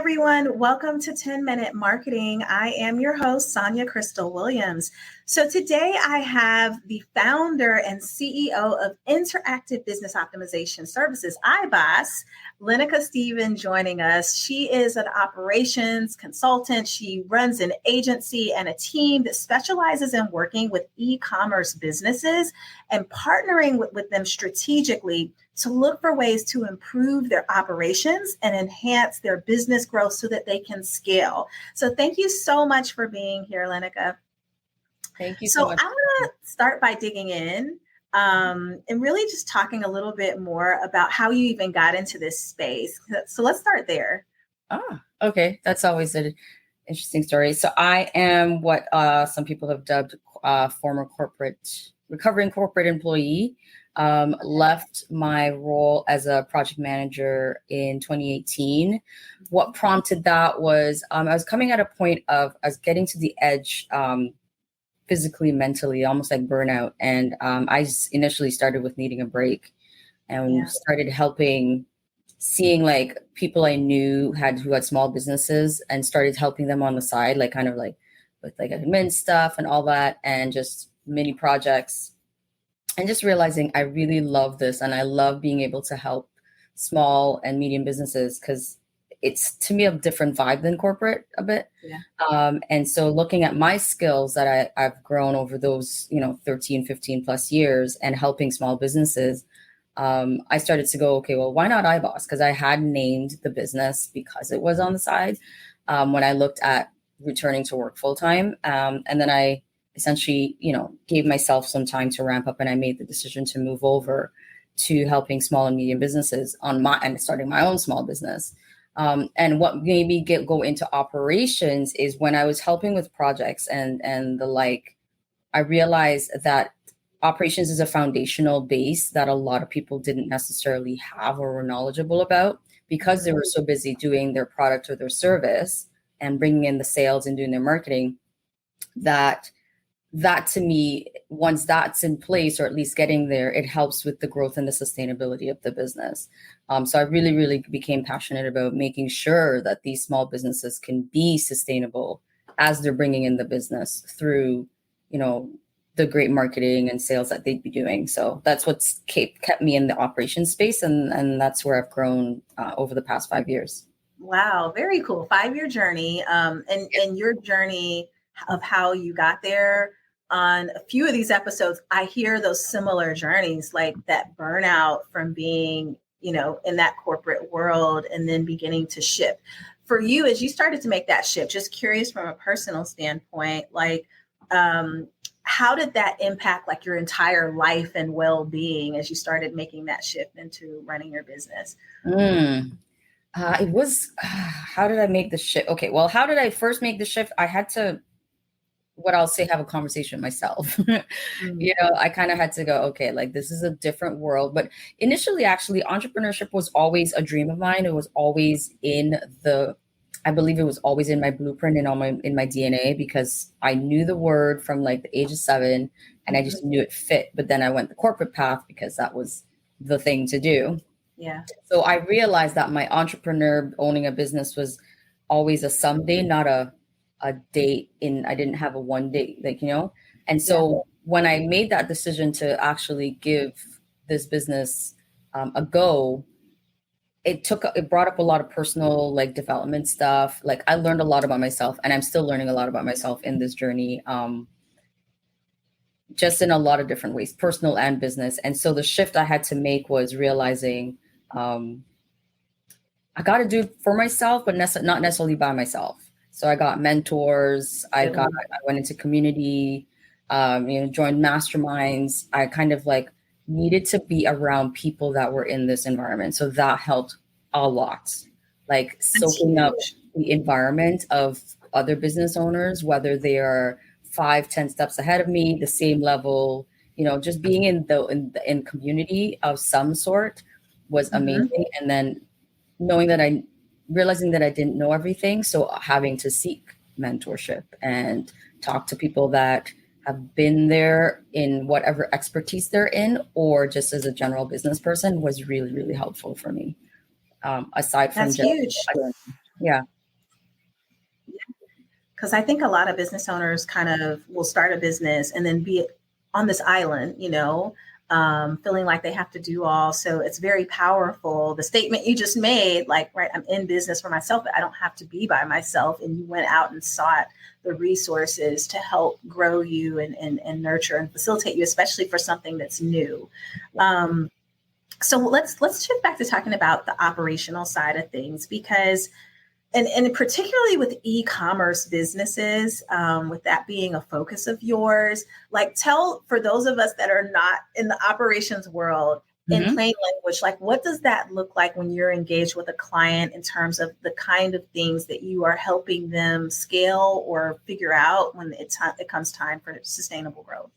everyone. Welcome to 10-Minute Marketing. I am your host, Sonja Crystal Williams. So today I have the founder and CEO of Interactive Business Optimization Services, IBOSS, Lenica Stephen, joining us. She is an operations consultant. She runs an agency and a team that specializes in working with e-commerce businesses and partnering with them strategically to look for ways to improve their operations and enhance their business growth so that they can scale. So thank you so much for being here, Lenica. Thank you so much. I want to start by digging in and really just talking a little bit more about how you even got into this space. So let's start there. Okay. That's always an interesting story. So I am what some people have dubbed former recovering corporate employee. Left my role as a project manager in 2018. What prompted that was I was coming at a point of I was getting to the edge physically, mentally, almost like burnout. And I initially started with needing a break and started seeing like people I knew who had small businesses and started helping them on the side, like kind of like with like admin stuff and all that, and just mini projects. And just realizing I really love this and I love being able to help small and medium businesses because it's to me a different vibe than corporate a bit. Yeah. And so looking at my skills that I've grown over those, 13, 15 plus years and helping small businesses, I started to go, okay, well, why not IBOSS? Because I had named the business because it was on the side when I looked at returning to work full time. And then I essentially, gave myself some time to ramp up and I made the decision to move over to helping small and medium businesses and starting my own small business. And what made me go into operations is when I was helping with projects and the like, I realized that operations is a foundational base that a lot of people didn't necessarily have or were knowledgeable about because they were so busy doing their product or their service and bringing in the sales and doing their marketing that to me, once that's in place, or at least getting there, it helps with the growth and the sustainability of the business. So I really, really became passionate about making sure that these small businesses can be sustainable as they're bringing in the business through, the great marketing and sales that they'd be doing. So that's what's kept me in the operations space. And that's where I've grown over the past 5 years. Wow. Very cool. 5-year journey. And your journey of how you got there. On a few of these episodes, I hear those similar journeys, like that burnout from being, in that corporate world and then beginning to shift. For you, as you started to make that shift, just curious from a personal standpoint, like how did that impact like your entire life and well-being as you started making that shift into running your business? It was, how did I make the shift? Okay, well, how did I first make the shift? I had to have a conversation with myself. I kind of had to go, okay, like this is a different world. But initially, actually, entrepreneurship was always a dream of mine. It was always I believe it was always in my blueprint and in my DNA because I knew the word from like the age of 7 and I just knew it fit. But then I went the corporate path because that was the thing to do. Yeah. So I realized that my entrepreneur owning a business was always a someday, not a date I didn't have a one day, And so when I made that decision to actually give this business a go, it brought up a lot of personal like development stuff. Like I learned a lot about myself and I'm still learning a lot about myself in this journey. Just in a lot of different ways, personal and business. And so the shift I had to make was realizing I got to do it for myself, but not necessarily by myself. So I got mentors. I went into community, joined masterminds. I kind of like needed to be around people that were in this environment. So that helped a lot, like soaking up the environment of other business owners, whether they are 5-10 steps ahead of me, the same level, just being in community of some sort was amazing. And then realizing that I didn't know everything. So having to seek mentorship and talk to people that have been there in whatever expertise they're in, or just as a general business person was really, really helpful for me. Aside from that's huge. Yeah. Because I think a lot of business owners kind of will start a business and then be on this island, feeling like they have to do all. So it's very powerful. The statement you just made, like, right, I'm in business for myself, but I don't have to be by myself. And you went out and sought the resources to help grow you and nurture and facilitate you, especially for something that's new. So let's shift back to talking about the operational side of things, because and particularly with e-commerce businesses, with that being a focus of yours, like, tell, for those of us that are not in the operations world, in plain language, like, what does that look like when you're engaged with a client in terms of the kind of things that you are helping them scale or figure out when it comes time for sustainable growth?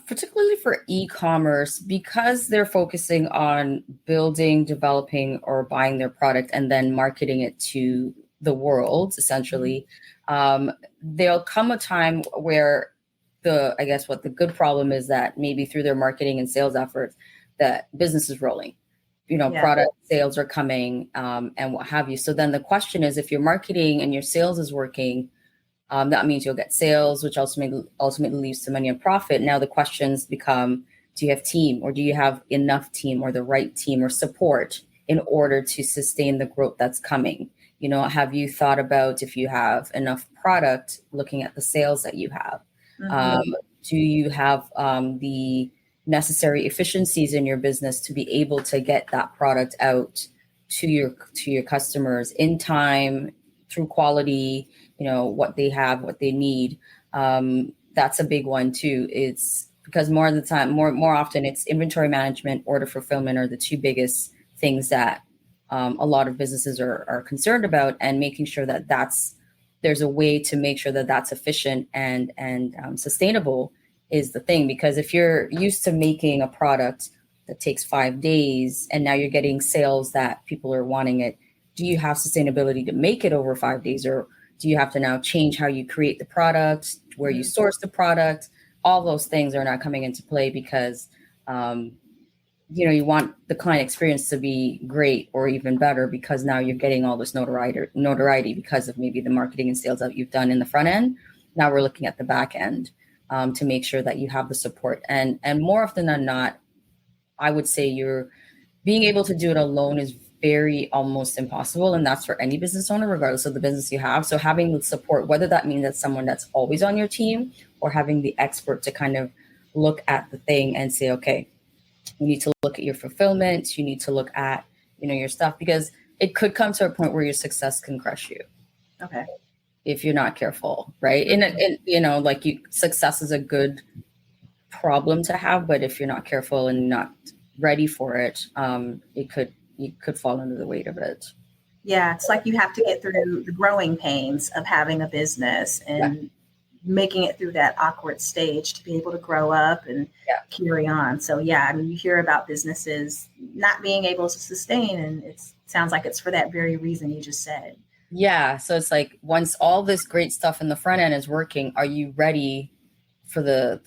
Particularly for e-commerce, because they're focusing on building, developing, or buying their product and then marketing it to the world, essentially, there'll come a time where what the good problem is that maybe through their marketing and sales efforts, that business is rolling, product sales are coming, and what have you. So then the question is, if your marketing and your sales is working, that means you'll get sales, which ultimately leads to money and profit. Now the questions become, do you have team, or do you have enough team, or the right team or support in order to sustain the growth that's coming? Have you thought about if you have enough product, looking at the sales that you have? Do you have the necessary efficiencies in your business to be able to get that product out to your customers in time, through quality, what they have, what they need? That's a big one too. It's because more of the time, more often, it's inventory management, order fulfillment are the two biggest things that a lot of businesses are concerned about, and making sure that there's a way to make sure that that's efficient and sustainable is the thing. Because if you're used to making a product that takes 5 days and now you're getting sales that people are wanting it, do you have sustainability to make it over 5 days, or do you have to now change how you create the product, where you source the product? All those things are not coming into play because, you want the client experience to be great or even better, because now you're getting all this notoriety because of maybe the marketing and sales that you've done in the front end. Now we're looking at the back end to make sure that you have the support. And more often than not, I would say you're being able to do it alone is almost impossible. And that's for any business owner, regardless of the business you have. So having the support, whether that means that's someone that's always on your team, or having the expert to kind of look at the thing and say, okay, you need to look at your fulfillment, you need to look at, your stuff, because it could come to a point where your success can crush you. Okay. If you're not careful, right? Success is a good problem to have, but if you're not careful and not ready for it, you could fall under the weight of it. Yeah, it's like you have to get through the growing pains of having a business and making it through that awkward stage to be able to grow up and carry on. So you hear about businesses not being able to sustain, and it sounds like it's for that very reason you just said. Yeah, so it's like, once all this great stuff in the front end is working, are you ready for the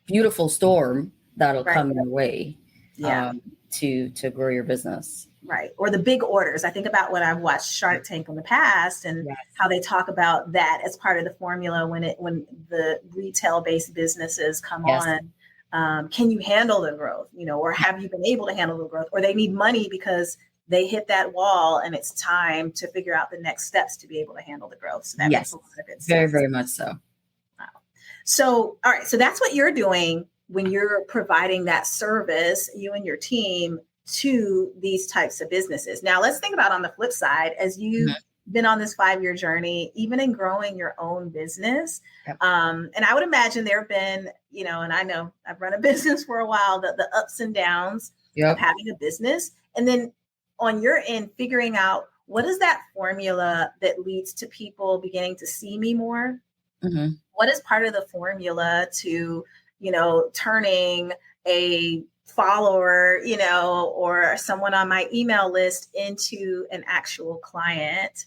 beautiful storm that'll come your way? To grow your business. Right. Or the big orders. I think about when I've watched Shark Tank in the past, and how they talk about that as part of the formula when the retail-based businesses come on. Can you handle the growth? Or have you been able to handle the growth? Or they need money because they hit that wall and it's time to figure out the next steps to be able to handle the growth. So that makes a lot of good sense. Very, very much so. Wow. So, all right. So that's what you're doing when you're providing that service, you and your team, to these types of businesses. Now, let's think about on the flip side, as you've been on this 5-year journey, even in growing your own business. And I would imagine there have been, and I know I've run a business for a while, the ups and downs of having a business. And then on your end, figuring out, what is that formula that leads to people beginning to see me more? What is part of the formula to turning a follower, or someone on my email list into an actual client?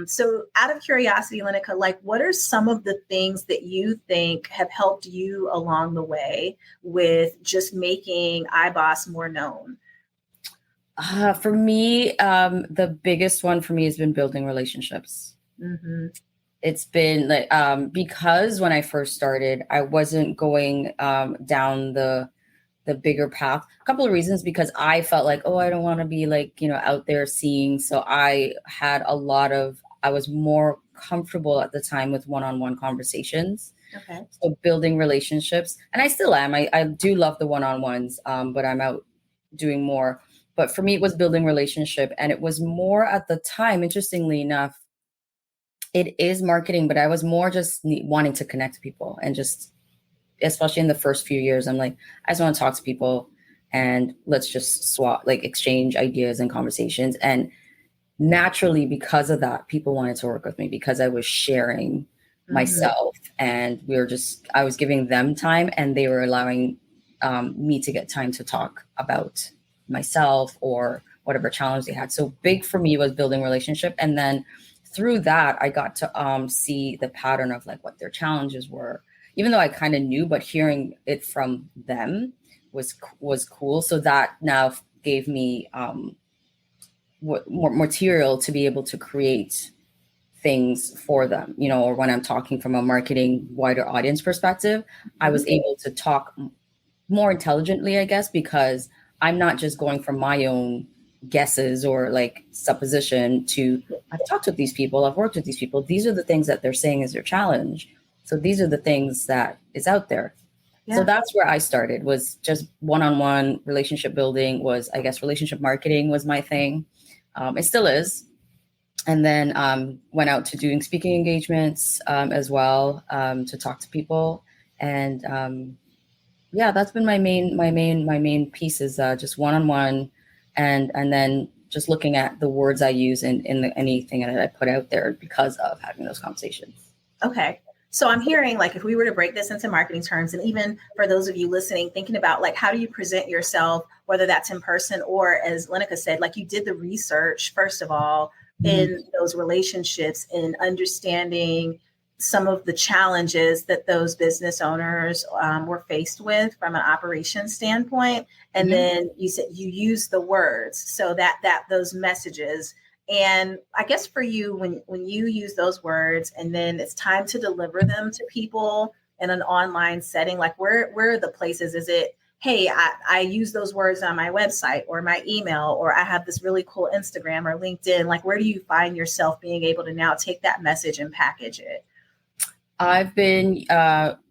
So out of curiosity, Lenica, what are some of the things that you think have helped you along the way with just making IBOSS more known? For me, the biggest one for me has been building relationships. Mm-hmm. It's been like, because when I first started, I wasn't going down the bigger path. A couple of reasons, because I felt like, oh, I don't want to be like, out there seeing. So I was more comfortable at the time with one-on-one conversations. Okay. So building relationships, and I still am. I do love the one-on-ones, but I'm out doing more. But for me, it was building relationship, and it was more at the time, interestingly enough, it is marketing, but I was more just wanting to connect to people, and just, especially in the first few years, I'm like, I just want to talk to people and let's just exchange ideas and conversations. And naturally, because of that, people wanted to work with me because I was sharing myself, and I was giving them time, and they were allowing me to get time to talk about myself or whatever challenge they had. So big for me was building relationship. And then through that, I got to see the pattern of like what their challenges were, even though I kind of knew, but hearing it from them was cool. So that now gave me more material to be able to create things for them, or when I'm talking from a marketing wider audience perspective, I was able to talk more intelligently, I guess, because I'm not just going from my own guesses or like supposition to, I've talked with these people, I've worked with these people, these are the things that they're saying is their challenge. So these are the things that is out there. Yeah. So that's where I started, was just one-on-one relationship building, was, I guess, relationship marketing was my thing. It still is. And then went out to doing speaking engagements as well, to talk to people. And yeah, that's been my main piece, is just one-on-one, and then just looking at the words I use in anything that I put out there because of having those conversations. Okay. So I'm hearing, like, if we were to break this into marketing terms, and even for those of you listening, thinking about like, how do you present yourself, whether that's in person or, as Lenica said, like, you did the research, first of all, in those relationships, in understanding some of the challenges that those business owners were faced with from an operations standpoint. And then you said you use the words, so that those messages. And I guess for you, when you use those words and then it's time to deliver them to people in an online setting, like where are the places? Is it, hey, I use those words on my website or my email, or I have this really cool Instagram or LinkedIn? Like, where do you find yourself being able to now take that message and package it? I've been,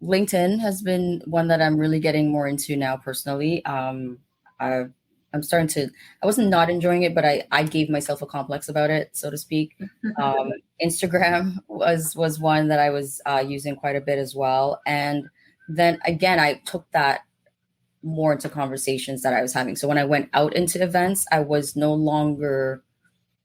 LinkedIn has been one that I'm really getting more into now personally. I'm starting to, I wasn't not enjoying it, but I gave myself a complex about it, so to speak. Instagram was one that I was using quite a bit as well. And then again, I took that more into conversations that I was having. So when I went out into events, I was no longer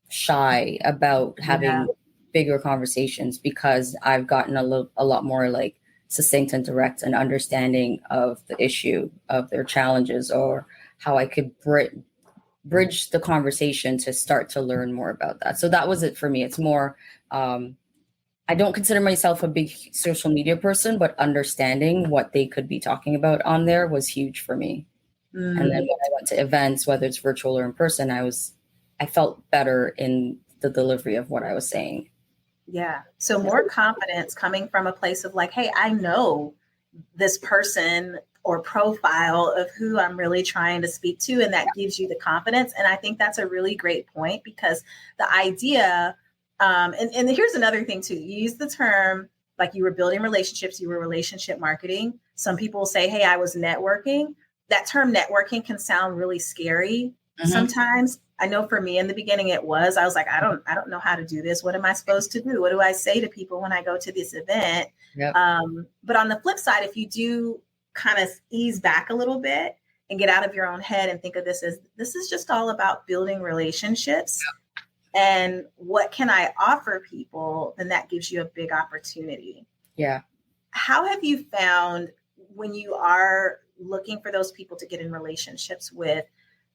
shy about having bigger conversations, because I've gotten a lot more like succinct and direct and understanding of the issue, of their challenges, or how I could bridge the conversation to start to learn more about that. So that was it for me. It's more, I don't consider myself a big social media person, but understanding what they could be talking about on there was huge for me. And then when I went to events, whether it's virtual or in person, I felt better in the delivery of what I was saying. Yeah. So more confidence coming from a place of like, hey, I know this person or profile of who I'm really trying to speak to. And that gives you the confidence. And I think that's a really great point, because the idea, and here's another thing too, you use the term, like, you were building relationships, you were relationship marketing. Some people say, hey, I was networking. That term networking can sound really scary sometimes. I know for me in the beginning I was like, I don't know how to do this. What am I supposed to do? What do I say to people when I go to this event? Yep. But on the flip side, if you do kind of ease back a little bit and get out of your own head and think of this is just all about building relationships. Yep. And what can I offer people? Then that gives you a big opportunity. Yeah. How have you found, when you are looking for those people to get in relationships with,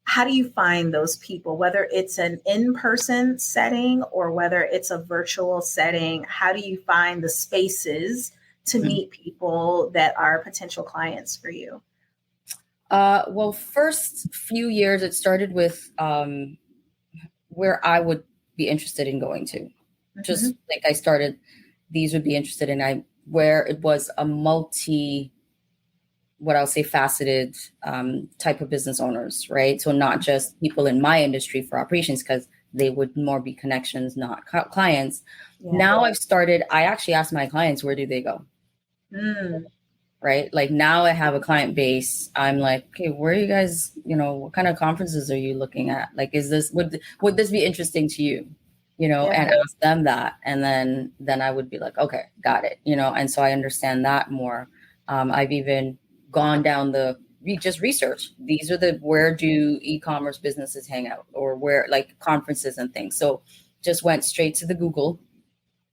how do you find those people, whether it's an in-person setting or whether it's a virtual setting? How do you find the spaces to meet people that are potential clients for you? Well, first few years, it started with where I would be interested in going to. Just like I started, these would be interested in where it was a what I'll say faceted type of business owners, right? So not just people in my industry for operations, because they would more be connections, not clients. Yeah. Now I actually ask my clients, where do they go? Right? Like now I have a client base. I'm like, okay, where are you guys, what kind of conferences are you looking at? Like, would this be interesting to you? And ask them that. And then I would be like, okay, got it. And so I understand that more. I've even gone down just research. These are where do e-commerce businesses hang out, or where, like, conferences and things. So just went straight to the Google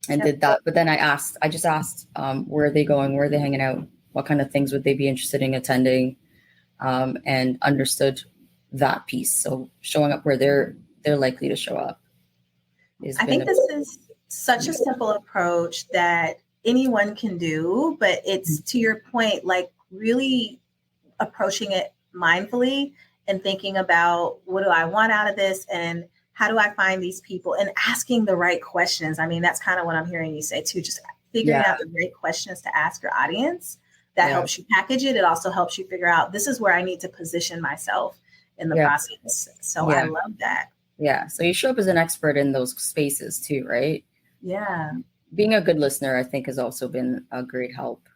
and did that. But then I just asked, where are they going? Where are they hanging out? What kind of things would they be interested in attending? And understood that piece. So showing up where they're likely to show up. I think this is such a simple approach that anyone can do, but it's, to your point, like really approaching it mindfully and thinking about, what do I want out of this, and how do I find these people, and asking the right questions. I mean, that's kind of what I'm hearing you say too, just figuring out the right questions to ask your audience. That helps you package it. It also helps you figure out, this is where I need to position myself in the process. So I love that. Yeah. So you show up as an expert in those spaces too, right? Yeah. Being a good listener, I think, has also been a great help.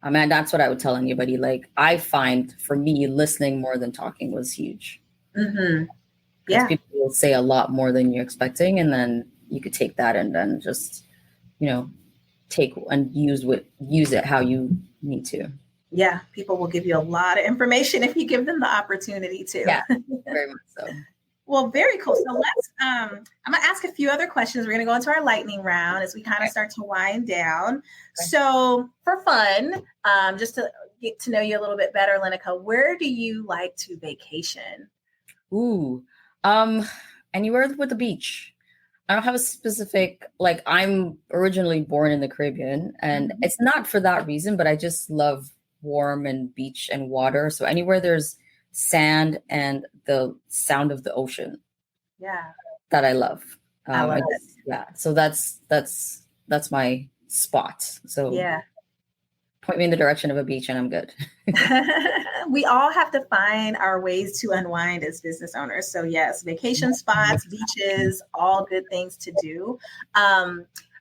I mean, that's what I would tell anybody. Like, I find for me, listening more than talking was huge. Yeah. People will say a lot more than you're expecting. And then you could take that and then just, take and use it how you need to. Yeah. People will give you a lot of information if you give them the opportunity to. Yeah, very much so. Well, very cool. So let's, I'm going to ask a few other questions. We're going to go into our lightning round as we kind of start to wind down. Okay. So for fun, just to get to know you a little bit better, Lenica, where do you like to vacation? Ooh, anywhere with the beach. I don't have a specific, like, I'm originally born in the Caribbean, and it's not for that reason, but I just love warm and beach and water. So anywhere there's sand and the sound of the ocean. Yeah. That I love. I love it. Yeah. So that's my spot. So yeah. Point me in the direction of a beach and I'm good. We all have to find our ways to unwind as business owners. So yes, vacation spots, beaches, all good things to do.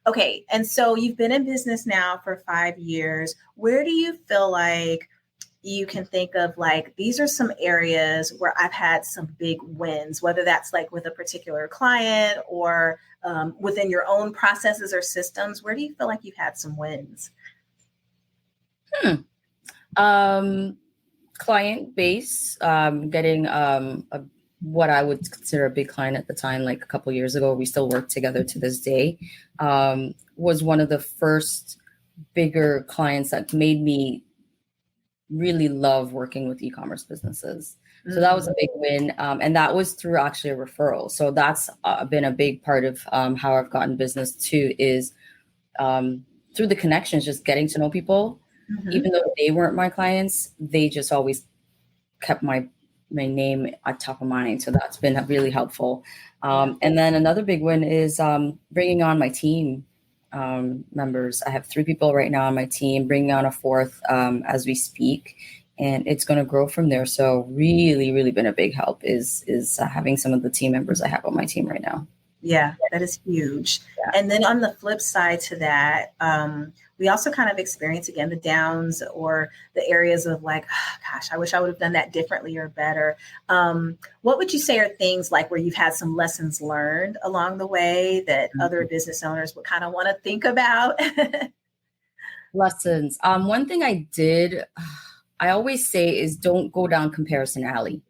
Okay. And so you've been in business now for 5 years. Where do you feel like you can think of, like, these are some areas where I've had some big wins, whether that's like with a particular client or within your own processes or systems? Where do you feel like you've had some wins? Client base, getting what I would consider a big client at the time, like a couple of years ago, we still work together to this day, was one of the first bigger clients that made me really love working with e-commerce businesses. So that was a big win. And that was through actually a referral. So that's been a big part of how I've gotten business too, is through the connections, just getting to know people. Even though they weren't my clients, they just always kept my name at top of mind. So that's been really helpful. And then another big win is bringing on my team members. I have 3 people right now on my team, bringing on a 4th as we speak, and it's going to grow from there. So really, really been a big help is having some of the team members I have on my team right now. Yeah, that is huge. Yeah. And then on the flip side to that, we also kind of experience, again, the downs or the areas of like, oh, gosh, I wish I would have done that differently or better. What would you say are things like where you've had some lessons learned along the way that other business owners would kind of want to think about? Lessons. One thing I always say is don't go down comparison alley.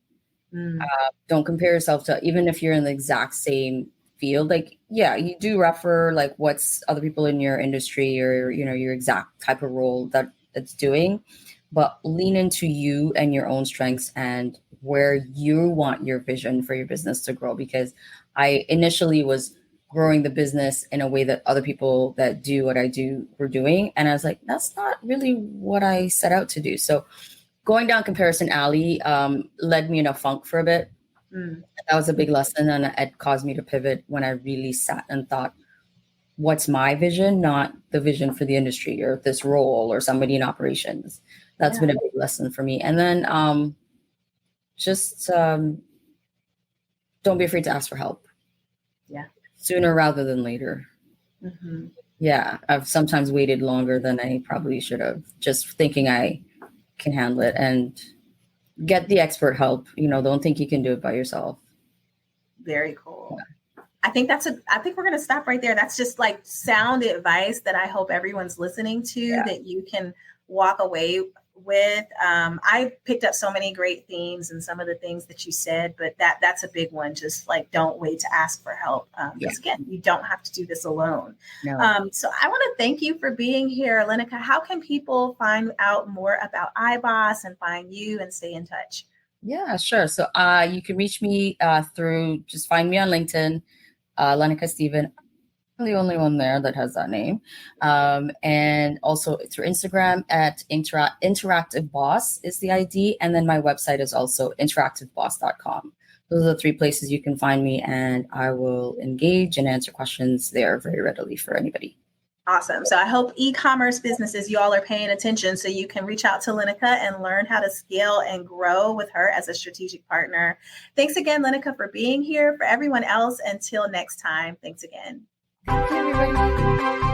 Don't compare yourself to, even if you're in the exact same field. Like, yeah, you do refer like what's other people in your industry or, your exact type of role that's doing, but lean into you and your own strengths and where you want your vision for your business to grow. Because I initially was growing the business in a way that other people that do what I do were doing. And I was like, that's not really what I set out to do. So going down comparison alley led me in a funk for a bit. That was a big lesson, and it caused me to pivot when I really sat and thought, what's my vision, not the vision for the industry or this role or somebody in operations. That's been a big lesson for me. And then just don't be afraid to ask for help. Yeah. Sooner rather than later. Mm-hmm. Yeah. I've sometimes waited longer than I probably should have, just thinking I can handle it, and get the expert help. Don't think you can do it by yourself. Very cool. Yeah. I think we're going to stop right there. That's just like sound advice that I hope everyone's listening to, that you can walk away with. I picked up so many great themes and some of the things that you said, but that's a big one. Just like, don't wait to ask for help. Because again, you don't have to do this alone. No. So I want to thank you for being here, Lenica. How can people find out more about IBOSS and find you and stay in touch? Yeah, sure. So you can reach me through, just find me on LinkedIn, Lenica Stephen. I'm the only one there that has that name. And also through Instagram at Interactive Boss is the ID. And then my website is also interactiveboss.com. Those are the 3 places you can find me, and I will engage and answer questions there very readily for anybody. Awesome. So I hope e-commerce businesses, you all are paying attention, so you can reach out to Lenica and learn how to scale and grow with her as a strategic partner. Thanks again, Lenica, for being here. For everyone else, until next time, thanks again. Thank you, everybody.